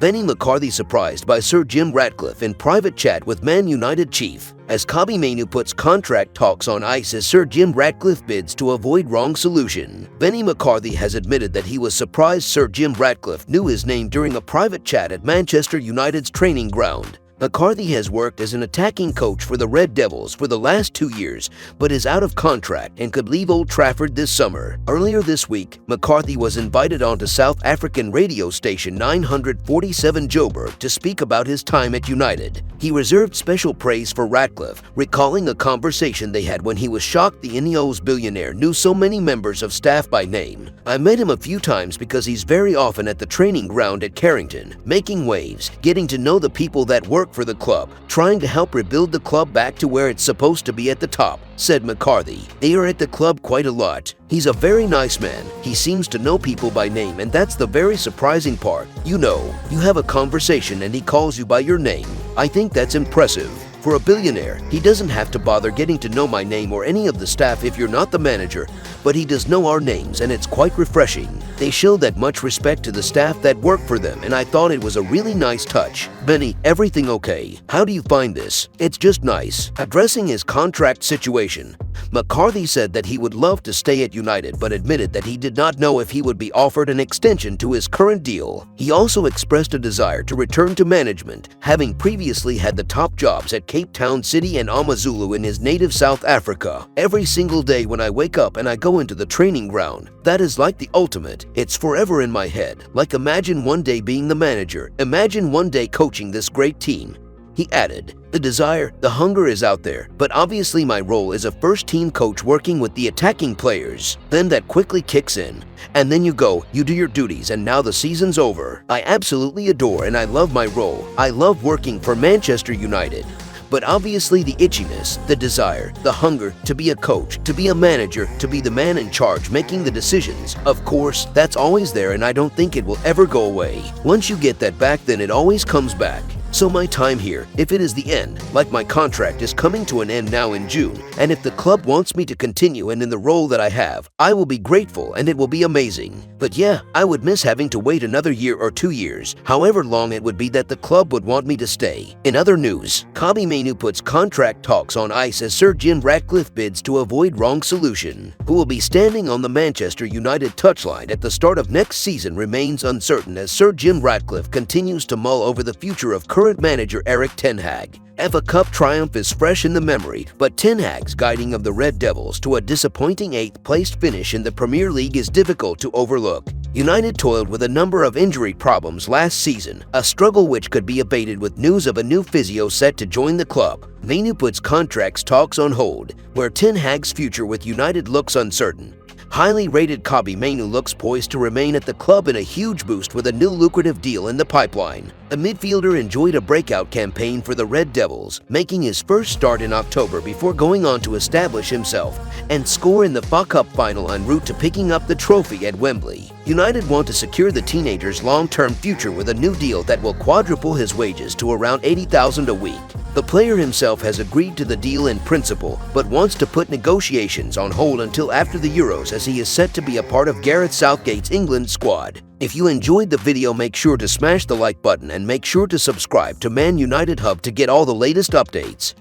Benni McCarthy surprised by Sir Jim Ratcliffe in private chat with Man United chief. As Kobbie Mainoo puts contract talks on ice as Sir Jim Ratcliffe bids to avoid wrong solution. Benni McCarthy has admitted that he was surprised Sir Jim Ratcliffe knew his name during a private chat at Manchester United's training ground. McCarthy has worked as an attacking coach for the Red Devils for the last 2 years, but is out of contract and could leave Old Trafford this summer. Earlier this week, McCarthy was invited onto South African radio station 947 Joburg to speak about his time at United. He reserved special praise for Ratcliffe, recalling a conversation they had when he was shocked the ineos billionaire knew so many members of staff by name. "I met him a few times because he's very often at the training ground at Carrington, making waves, getting to know the people that work for the club, trying to help rebuild the club back to where it's supposed to be at the top," said McCarthy. "They are at the club quite a lot. He's a very nice man. He seems to know people by name, and that's the very surprising part. You know, you have a conversation and he calls you by your name. I think that's impressive. For a billionaire, he doesn't have to bother getting to know my name or any of the staff if you're not the manager, but he does know our names and it's quite refreshing. They show that much respect to the staff that work for them, and I thought it was a really nice touch." Benni, everything okay? How do you find this? It's just nice. Addressing his contract situation, McCarthy said that he would love to stay at United but admitted that he did not know if he would be offered an extension to his current deal. He also expressed a desire to return to management, having previously had the top jobs at Cape Town City and AmaZulu in his native South Africa. "Every single day when I wake up and I go into the training ground, that is like the ultimate. It's forever in my head. Like imagine one day being the manager. Imagine one day coaching this great team." He added, "The desire, the hunger is out there, but obviously my role is a first-team coach working with the attacking players. Then that quickly kicks in. And then you go, you do your duties, and now the season's over. I absolutely adore and I love my role. I love working for Manchester United. But obviously the itchiness, the desire, the hunger to be a coach, to be a manager, to be the man in charge making the decisions, of course, that's always there and I don't think it will ever go away. Once you get that back, then it always comes back. So my time here, if it is the end, like my contract is coming to an end now in June, and if the club wants me to continue and in the role that I have, I will be grateful and it will be amazing. But yeah, I would miss having to wait another year or 2 years, however long it would be that the club would want me to stay." In other news, Kobbie Mainoo puts contract talks on ice as Sir Jim Ratcliffe bids to avoid wrong solution. Who will be standing on the Manchester United touchline at the start of next season remains uncertain as Sir Jim Ratcliffe continues to mull over the future of current manager Erik ten Hag. FA Cup triumph is fresh in the memory, but Ten Hag's guiding of the Red Devils to a disappointing 8th-placed finish in the Premier League is difficult to overlook. United toiled with a number of injury problems last season, a struggle which could be abated with news of a new physio set to join the club. Mainoo puts contracts talks on hold, where Ten Hag's future with United looks uncertain. Highly rated Kobbie Mainoo looks poised to remain at the club in a huge boost with a new lucrative deal in the pipeline. The midfielder enjoyed a breakout campaign for the Red Devils, making his first start in October before going on to establish himself and score in the FA Cup final en route to picking up the trophy at Wembley. United want to secure the teenager's long-term future with a new deal that will quadruple his wages to around $80,000 a week. The player himself has agreed to the deal in principle, but wants to put negotiations on hold until after the Euros as he is set to be a part of Gareth Southgate's England squad. If you enjoyed the video, make sure to smash the like button and make sure to subscribe to Man United Hub to get all the latest updates.